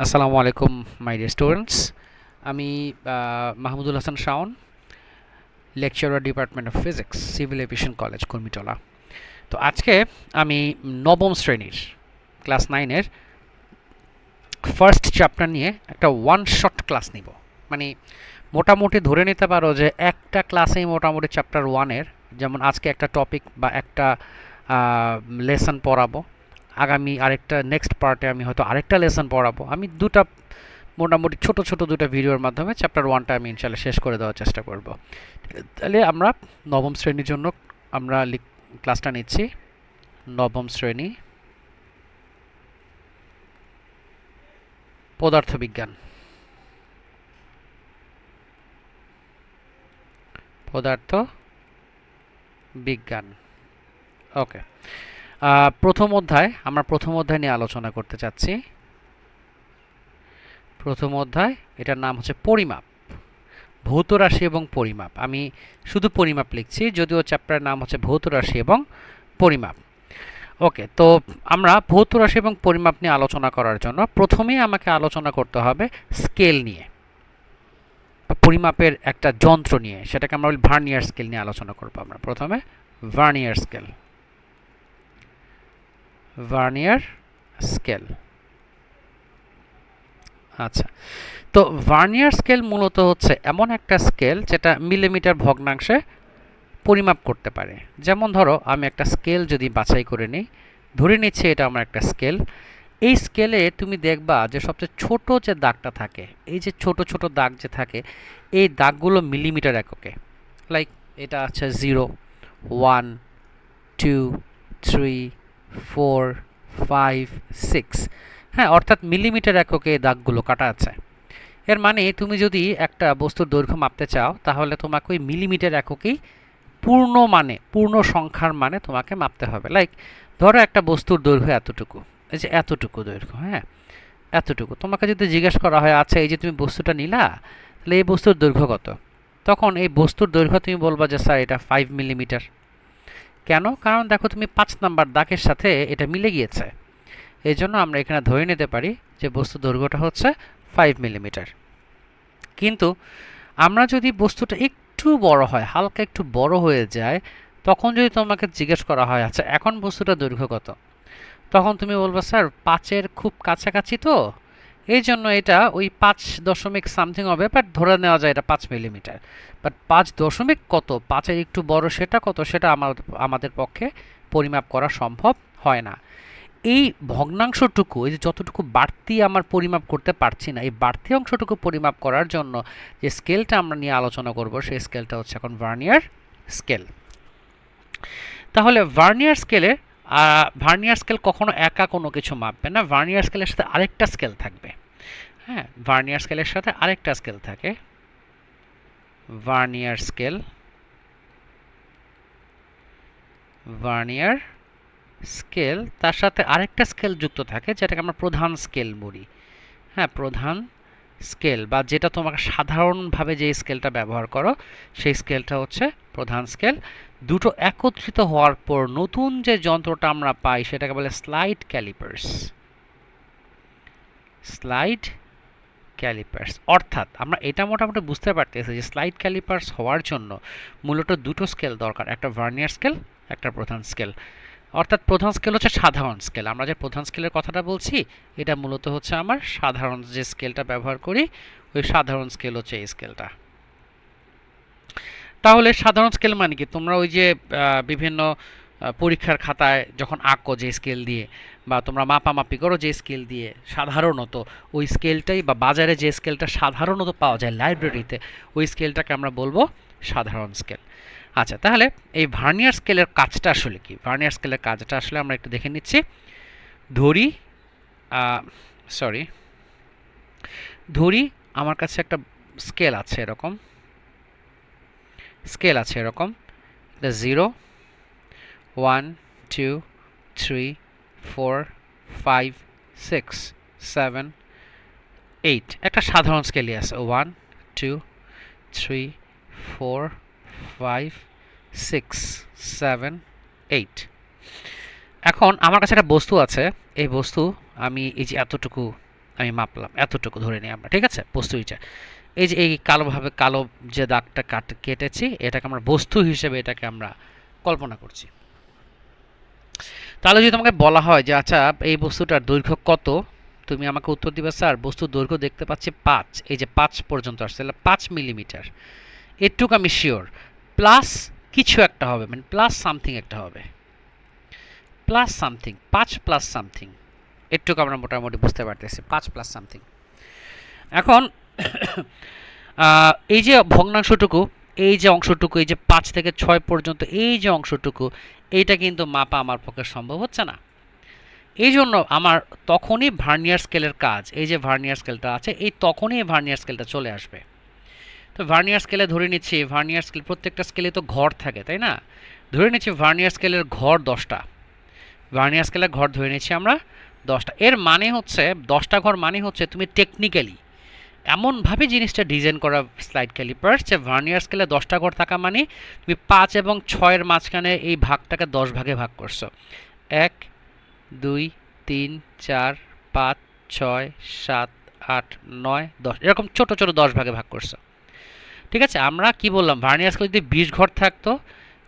আসসালামু আলাইকুম মাই dear students. আমি Mahmudul Hasan Shaon, lecturer department of physics, civil aviation college Kurmitola. তো আজকে আমি নবম শ্রেণীর ক্লাস 9-এর ফার্স্ট চ্যাপ্টার নিয়ে একটা ওয়ান শট ক্লাস নিব। মানে মোটামুটি ধরে নিতে পারো যে একটা ক্লাসেই মোটামুটি চ্যাপ্টার 1-এর, যেমন আজকে একটা টপিক বা একটা লেসন পড়াবো, আগামী আরেকটা নেক্সট পার্টে আমি হয়তো আরেকটা লেসন পড়াবো। আমি দুটা মোটামুটি ছোট ছোট দুটো ভিডিওর মাধ্যমে চ্যাপ্টার 1টা আমি ইনশাআল্লাহ শেষ করে দেওয়ার চেষ্টা করব। তাহলে আমরা নবম শ্রেণীর জন্য আমরা ক্লাসটা নিচ্ছি। নবম শ্রেণী পদার্থবিজ্ঞান। পদার্থ বিজ্ঞান, ওকে। প্রথম অধ্যায়, আমরা প্রথম অধ্যায় নিয়ে আলোচনা করতে চাচ্ছি। প্রথম অধ্যায়, এটার নাম হচ্ছে পরিমাপ, ভৌত রাশি এবং পরিমাপ। আমি শুধু পরিমাপ লিখছি, যদিও চ্যাপ্টারের নাম হচ্ছে ভৌত রাশি এবং পরিমাপ। ওকে, তো আমরা ভৌত রাশি এবং পরিমাপ নিয়ে আলোচনা করার জন্য প্রথমেই আমাকে আলোচনা করতে হবে স্কেল নিয়ে, পরিমাপের একটা যন্ত্র নিয়ে, সেটাকে আমরা বলি ভার্নিয়ার স্কেল নিয়ে আলোচনা করব। আমরা প্রথমে ভার্নিয়ার স্কেল, ভার্নিয়ার স্কেল। আচ্ছা, তো ভার্নিয়ার স্কেল মূলত হচ্ছে এমন একটা স্কেল যেটা মিলিমিটার ভগ্নাংশে পরিমাপ করতে পারে। যেমন ধরো আমি একটা স্কেল যদি বাছাই করে নিই, ধরে নিচ্ছি এটা আমার একটা স্কেল। এই স্কেলে তুমি দেখবা যে সবচেয়ে ছোট যে দাগটা থাকে, এই যে ছোট ছোট দাগ যে থাকে, এই দাগগুলো মিলিমিটার এককে। লাইক এটা আছে 0, 1, 2, 3, 4, 5, 6। হ্যাঁ, অর্থাৎ মিলিমিটার এককে এই দাগগুলো কাটা আছে। এর মানে তুমি যদি একটা বস্তুর দৈর্ঘ্য মাপতে চাও, তাহলে তোমাকে ওই মিলিমিটার এককেই পূর্ণ মানে, পূর্ণ সংখ্যার মানে তোমাকে মাপতে হবে। লাইক ধরো একটা বস্তুর দৈর্ঘ্য এতটুকু, এই যে এতটুকু দৈর্ঘ্য, হ্যাঁ এতটুকু। তোমাকে যদি জিজ্ঞেস করা হয় আচ্ছা এই যে তুমি বস্তুটা নিলা, তাহলে এই বস্তুর দৈর্ঘ্য কত, তখন এই বস্তুর দৈর্ঘ্য তুমি বলবা যে স্যার এটা 5 মিলিমিটার। কেন? কারণ দেখো তুমি 5 নাম্বার দাগের সাথে এটা মিলে গিয়েছে। এই জন্য আমরা এখানে ধরে নিতে পারি যে বস্তুর দৈর্ঘ্যটা হচ্ছে 5 মিলিমিটার। কিন্তু আমরা যদি বস্তুটা একটু বড় হয়, হালকা একটু বড় হয়ে যায়, তখন যদি তোমাকে জিজ্ঞেস করা হয় আচ্ছা এখন বস্তুটার দৈর্ঘ্য কত, তখন তুমি বলবে স্যার 5-এর খুব কাছাকাছি, তো এই জন্য এটা ওই 5 দশমিক সামথিং হবে, বাট ধরে নেওয়া যায় এটা 5 মিলিমিটার। বাট 5 দশমিক কত, 5-এর একটু বড় সেটা কত, সেটা আমাদের পক্ষে পরিমাপ করা সম্ভব হয় না। এই ভগ্নাংশটুকু, এই যে যতটুকু বাড়তি আমার পরিমাপ করতে পারছি না, এই বাড়তি অংশটুকু পরিমাপ করার জন্য যে স্কেলটা আমরা নিয়ে আলোচনা করব, সেই স্কেলটা হচ্ছে এখন ভার্নিয়ার স্কেল। তাহলে ভার্নিয়ার স্কেল কখনো একা কোনো কিছু মাপবে না, ভার্নিয়ার স্কেলের সাথে আরেকটা স্কেল থাকবে। হ্যাঁ, ভার্নিয়ার স্কেলের সাথে আরেকটা স্কেল থাকে, ভার্নিয়ার স্কেল, ভার্নিয়ার স্কেল, তার সাথে আরেকটা স্কেল যুক্ত থাকে যেটাকে আমরা প্রধান স্কেল বলি। হ্যাঁ, প্রধান স্কেল, বা যেটা তোমাকে সাধারণভাবে যে স্কেলটা ব্যবহার করো সেই স্কেলটা হচ্ছে প্রধান স্কেল। দুটো একত্রিত হওয়ার পর নতুন যে যন্ত্রটা আমরা পাই সেটাকে বলে স্লাইড ক্যালিপার্স। স্লাইড ক্যালিপার্স, অর্থাৎ আমরা এটা মোটামুটি বুঝতে পারতেছি যে স্লাইড ক্যালিপার্স হওয়ার জন্য মূলত দুটো স্কেল দরকার, একটা ভার্নিয়ার স্কেল, একটা প্রধান স্কেল। অর্থাৎ প্রধান স্কেল হচ্ছে সাধারণ স্কেল। আমরা যে প্রধান স্কেলের কথাটা বলছি এটা মূলত হচ্ছে আমার সাধারণ যে স্কেলটা ব্যবহার করি, ওই সাধারণ স্কেল হচ্ছে এই স্কেলটা। তাহলে সাধারণ স্কেল মানে কি, তোমরা ওই যে বিভিন্ন পরীক্ষার খাতায় যখন আঁকো যে স্কেল দিয়ে, বা তোমরা মাপামাপি করো যে স্কেল দিয়ে, সাধারণত ওই স্কেলটাই, বা বাজারে যে স্কেলটা সাধারণত পাওয়া যায় লাইব্রেরিতে, ওই স্কেলটাকে আমরা বলবো সাধারণ স্কেল। আচ্ছা, তাহলে এই ভার্নিয়ার স্কেলের কাজটা আসলে কি? ভার্নিয়ার স্কেলের কাজটা আসলে আমরা একটু দেখে নিচ্ছি। ধরি ধরি আমার কাছে একটা স্কেল আছে এরকম, স্কেল আছে এরকম 0, 1, 2, 3, 4, 5, 6, 7, 8। একটা সাধারণ স্কেলই আছে 1, 2, 3, 4, 5, 6, 7, 8। এখন আমার কাছে একটা বস্তু আছে, এই বস্তু আমি এই যে এতটুকু আমি মাপলাম, এতটুকু ধরে নিই আমরা, ঠিক আছে? বস্তু হিসেবে এই যে এই কালো যে দাগটা কেটেছি, এটাকে আমরা বস্তু হিসেবে এটাকে আমরা কল্পনা করছি। তাহলে যদি তোমাকে বলা হয় যে আচ্ছা এই বস্তুটার দৈর্ঘ্য কত, তুমি আমাকে উত্তর দিবে স্যার বস্তুর দৈর্ঘ্য দেখতে পাচ্ছি 5, এই যে 5 পর্যন্ত আসছে, তাহলে 5 মিলিমিটার, এটুকু আমি শিওর। প্লাস কিছু একটা হবে, মানে প্লাস সামথিং একটা হবে, প্লাস সামথিং, 5 প্লাস সামথিং, এটুকু আমরা মোটামুটি বুঝতে পারতেছি, 5 প্লাস সামথিং। এখন এই যে ভগ্নাংশটুকু, এই যে অংশটুকু, এই যে 5 থেকে 6 পর্যন্ত এই যে অংশটুকু, এইটা কিন্তু মাপা আমার পক্ষে সম্ভব হচ্ছে না। এই জন্য আমার তখনই ভার্নিয়ার স্কেলের কাজ, এই যে ভার্নিয়ার স্কেলটা আছে, এই তখনই এই ভার্নিয়ার স্কেলটা চলে আসবে। তো ভার্নিয়ার স্কেলে ধরে নিচ্ছি, ভার্নিয়ার স্কেল প্রত্যেকটা স্কেলে তো ঘর থাকে, তাই না? ধরে নিচ্ছি ভার্নিয়ার স্কেলের ঘর 10টা, ভার্নিয়ার স্কেলের ঘর ধরে নিচ্ছি আমরা 10টা। এর মানে হচ্ছে 10টা ঘর মানে হচ্ছে তুমি টেকনিক্যালি এমনভাবে জিনিসটা ডিজাইন করা স্লাইড ক্যালিপার যে ভার্নিয়ার স্কেলে 10টা ঘর থাকা মানে তুমি 5 এবং 6-এর মাঝখানে এই ভাগটাকে 10 ভাগে ভাগ করছো। 1 2 3 4 5 6 7 8 9 10, এরকম ছোট ছোট 10 ভাগে ভাগ করছো, ঠিক আছে? আমরা কি বললাম, ভার্নিয়ার স্কেলে যদি 20 ঘর থাকতো,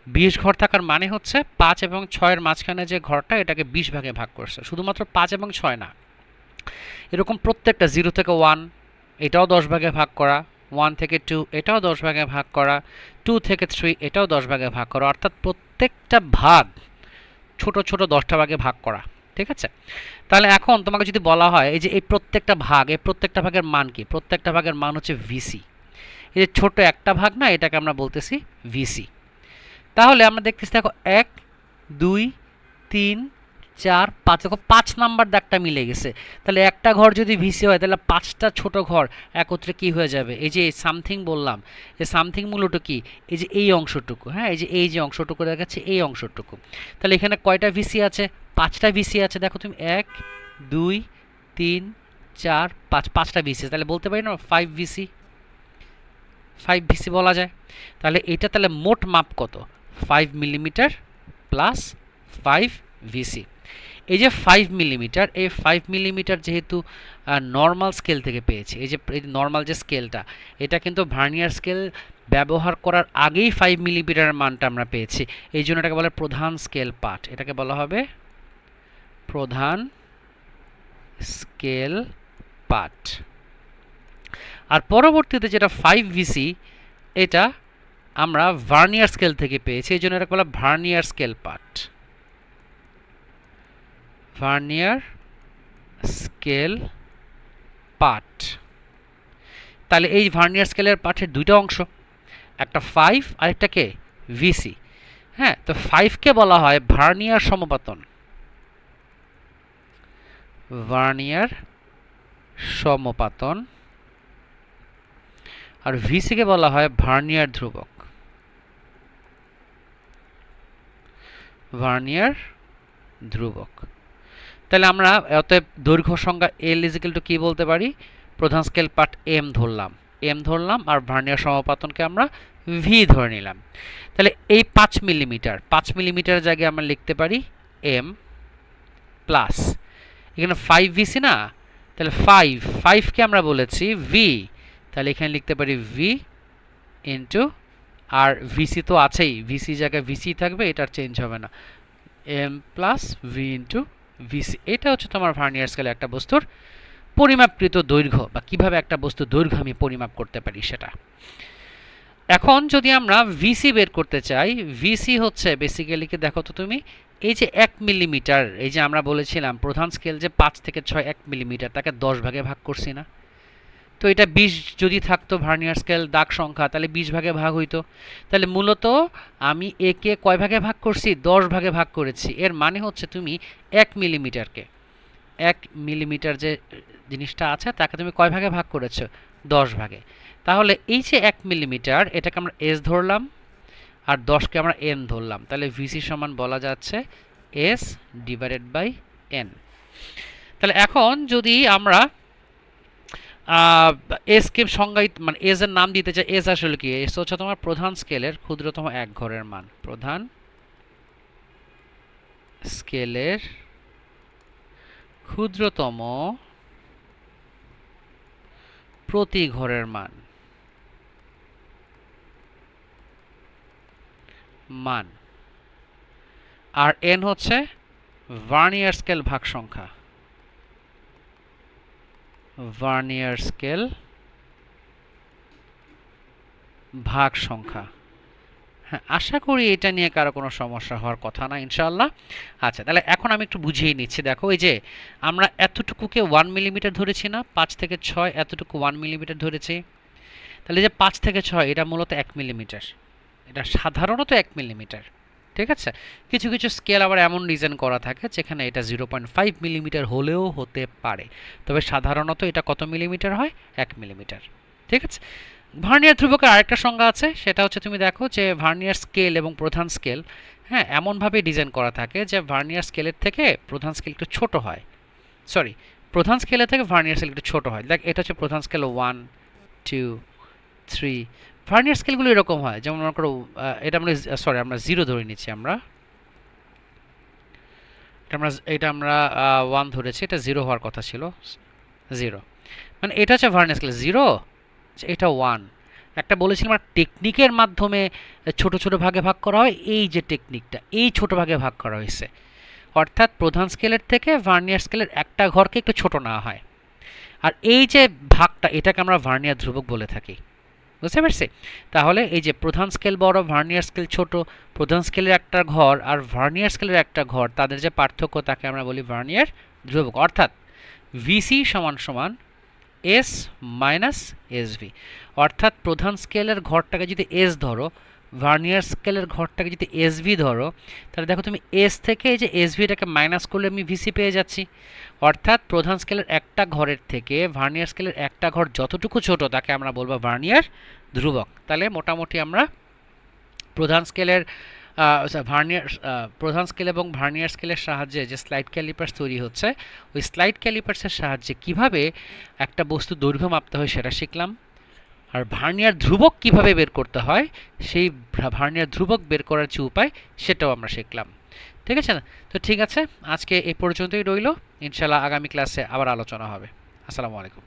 20 ঘর থাকার মানে হচ্ছে 5 এবং 6-এর মাঝখানে যে ঘরটা, এটাকে 20 ভাগে ভাগ করছে। শুধুমাত্র 5 এবং 6 না, এরকম প্রত্যেকটা 0 থেকে 1 এটাও 10 ভাগে ভাগ করা, 1 থেকে 2 এটাও 10 ভাগে ভাগ করা, 2 থেকে 3 এটাও 10 ভাগে ভাগ করা, অর্থাৎ প্রত্যেকটা ভাগ ছোট ছোট 10টা ভাগে ভাগ করা, ঠিক আছে? তাহলে এখন তোমাকে যদি বলা হয় এই যে এই প্রত্যেকটা ভাগ, এই প্রত্যেকটা ভাগের মান কি? প্রত্যেকটা ভাগের মান হচ্ছে ভিসি। এই যে ছোট একটা ভাগ না, এটাকে আমরা বলতেছি ভিসি। তাহলে আমরা দেখতেছি, দেখো 1 2 3 4 5, দেখো 5 নাম্বার দাগটা মিলে গেছে। তাহলে একটা ঘর যদি ভিসি হয়, তাহলে 5টা ছোট ঘর একত্রে কি হয়ে যাবে? এই যে সামথিং বললাম, এই সামথিং মূলত কি? এই যে এই অংশটুকু, হ্যাঁ, এই যে অংশটুকু দেখাচ্ছে, এই অংশটুকু। তাহলে এখানে কয়টা ভিসি আছে? 5টা ভিসি আছে। দেখো তুমি 1 2 3 4 5, 5টা ভিসি, তাহলে বলতে পারি না 5 ভিসি, 5 ভিসি বলা যায়। তাহলে এটা তাহলে মোট মাপ কত? 5 মিলিমিটার প্লাস 5 ভিসি। এই যে 5 মিলিমিটার, এই 5 মিলিমিটার যেহেতু নর্মাল স্কেল থেকে পেয়েছি, এই যে নর্মাল যে স্কেলটা, এটা কিন্তু ভার্নিয়ার স্কেল ব্যবহার করার আগেই 5 মিলিমিটারের মানটা আমরা পেয়েছি। এই জন্য এটাকে বলে প্রধান স্কেল পার্ট, এটাকে বলা হবে প্রধান স্কেল পার্ট। আর পরবর্তীতে যেটা 5 ভিসি, এটা আমরা ভার্নিয়ার স্কেল থেকে পেয়েছি, এই জন্য এটাকে বলা vernier scale part, vernier scale part. তাহলে এই ভার্নিয়ার স্কেলের পার্টের দুইটা অংশ, একটা 5 আর একটা কে? ভিসি। হ্যাঁ, তো 5কে বলা হয় ভার্নিয়ার সমপাতন, ভার্নিয়ার সমপাতন, আর ভিসিকে বলা হয় ভার্নিয়ার ধ্রুবক, ভার্নিয়ার ধ্রুবক। তাহলে আমরা অতএব দৈর্ঘ্য সংজ্ঞা এল ইজিক্যাল টু কি বলতে পারি? প্রধান স্কেল পার্ট এম ধরলাম, আর ভার্নিয়ার সমপাতনকে আমরা ভি ধরে নিলাম। তাহলে এই 5 মিলিমিটার জায়গায় আমরা লিখতে পারি এম প্লাস, এখানে 5 ভিসি না, তাহলে 5কে আমরা বলেছি ভি, তাহলে এখানে লিখতে পারি ভি ইন্টু, আর ভিসি তো আছেই, ভিসি জায়গায় ভিসি থাকবে, এটার চেঞ্জ হবে না, M plus V into VC. এটা হচ্ছে তোমার ভার্নিয়ার স্কেলে একটা বস্তুর পরিমাপকৃত দৈর্ঘ্য, বা কিভাবে একটা বস্তুর দৈর্ঘ্য আমি পরিমাপ করতে পারি সেটা। এখন যদি আমরা ভিসি বের করতে চাই, ভিসি হচ্ছে বেসিক্যালি কি, দেখো তো তুমি, এই যে 1 মিলিমিটার, এই যে আমরা বলেছিলাম প্রধান স্কেল যে 5 থেকে 6 1 মিলিমিটার, তাকে 10 ভাগে ভাগ করছি না? তো এটা 20 যদি থাকতো ভার্নিয়ার স্কেল দাগ সংখ্যা, তাহলে 20 ভাগে ভাগ হইতো। তাহলে মূলত আমি একে কয় ভাগে ভাগ করছি? 10 ভাগে ভাগ করেছি। এর মানে হচ্ছে তুমি 1 মিলিমিটারকে, 1 মিলিমিটার যে জিনিসটা আছে তাকে তুমি কয় ভাগে ভাগ করেছো? 10 ভাগে। তাহলে এই যে 1 মিলিমিটার, এটাকে আমরা এস ধরলাম, আর 10কে আমরা এন ধরলাম, তাহলে ভিসি সমান বলা যাচ্ছে এস ডিভাইডেড বাই এন। তাহলে এখন যদি আমরা এস কে সংজ্ঞায়িত, মানে এস এর নাম দিতে চাই, এস আসলে কি? এস হচ্ছে তোমার প্রধান স্কেলের ক্ষুদ্রতম এক ঘরের মান, প্রধান স্কেলের ক্ষুদ্রতম প্রতি ঘরের মান আর n হচ্ছে ভার্নিয়ার স্কেল ভাগ সংখ্যা, ভার্নিয়ার স্কেল ভাগ সংখ্যা। হ্যাঁ, আশা করি এটা নিয়ে কারো কোনো সমস্যা হওয়ার কথা না ইনশাআল্লাহ। আচ্ছা, তাহলে এখন আমি একটু বুঝিয়ে নিচ্ছি। দেখো, এই যে আমরা এতটুকুকে 1 মিলিমিটার ধরেছি না, 5 থেকে 6 এতটুকু 1 মিলিমিটার ধরেছি। তাহলে যে 5 থেকে 6 এটা মূলত 1 মিলিমিটার, এটা সাধারণত 1 মিলিমিটার। ঠিক আছে, কিছু কিছু স্কেল আবার এমন ডিজাইন করা থাকে যেখানে এটা 0.5 মিলিমিটার হলেও হতে পারে, তবে সাধারণত এটা কত মিলিমিটার হয়? 1 মিলিমিটার। ঠিক আছে, ভার্নিয়ার ধ্রুবকের আরেকটা সংজ্ঞা আছে, সেটা হচ্ছে তুমি দেখো যে ভার্নিয়ার স্কেল এবং প্রধান স্কেল, হ্যাঁ, এমনভাবে ডিজাইন করা থাকে যে ভার্নিয়ার স্কেলের থেকে প্রধান স্কেল একটু ছোট হয়, সরি, প্রধান স্কেলের থেকে ভার্নিয়ার স্কেল একটু ছোট হয়। দেখ, এটা হচ্ছে প্রধান স্কেল 1 2 3। ভার্নিয়ার স্কেলগুলো এরকম হয়, যেমন মনে করো এটা আমরা সরি আমরা 0 ধরে নিচ্ছি, এটা আমরা 1 ধরেছি, এটা 0 হওয়ার কথা ছিল, 0 মানে এটা হচ্ছে ভার্নিয়ার স্কেল 0, এটা 1। একটা বলেছিলাম আমরা টেকনিকের মাধ্যমে ছোট ছোট ভাগে ভাগ করা হয়, এই যে টেকনিকটা, এই ছোট ভাগে ভাগ করা হয়েছে, অর্থাৎ প্রধান স্কেলের থেকে ভার্নিয়ার স্কেলের একটা ঘরকে একটু ছোট নেওয়া হয়, আর এই যে ভাগটা এটাকে আমরা ভার্নিয়ার ধ্রুবক বলে থাকি। বুঝতে পারছি? তাহলে এই যে প্রধান স্কেল বড়, ভার্নিয়ার স্কেল ছোট, প্রধান স্কেলের একটা ঘর আর ভার্নিয়ার স্কেলের একটা ঘর, তাদের যে পার্থক্য তাকে আমরা বলি ভার্নিয়ার ধ্রুবক। অর্থাৎ ভিসি সমান সমান এস মাইনাস এসভি, অর্থাৎ প্রধান স্কেলের ঘরটাকে যদি এস ধরো, ভার্নিয়ার স্কেলের ঘরটাকে যদি এসভি ধরো, তাহলে দেখো তুমি এস থেকে এই যে এসভিটাকে মাইনাস করলে আমি ভিসি পেয়ে যাচ্ছি। অর্থাৎ প্রধান স্কেলের একটা ঘরের থেকে ভার্নিয়ার স্কেলের একটা ঘর যতটুকু ছোট তাকে আমরা বলবো ভার্নিয়ার ধ্রুবক। তাহলে মোটামুটি আমরা প্রধান স্কেলের প্রধান স্কেল এবং ভার্নিয়ার স্কেলের সাহায্যে যে স্লাইড ক্যালিপার্স তৈরি হচ্ছে, ওই স্লাইড ক্যালিপার্সের সাহায্যে কিভাবে একটা বস্তু দৈর্ঘ্য মাপতে হয় সেটা শিখলাম, আর ভার্নিয়ার ধ্রুবক কিভাবে বের করতে হয় সেই ভার্নিয়ার ধ্রুবক বের করার যে উপায় সেটাও আমরা শিখলাম। ঠিক আছে না? তো ঠিক আছে, আজকে এই পর্যন্তই রইল, ইনশাআল্লাহ আগামী ক্লাসে আবার আলোচনা হবে। আসসালামু আলাইকুম।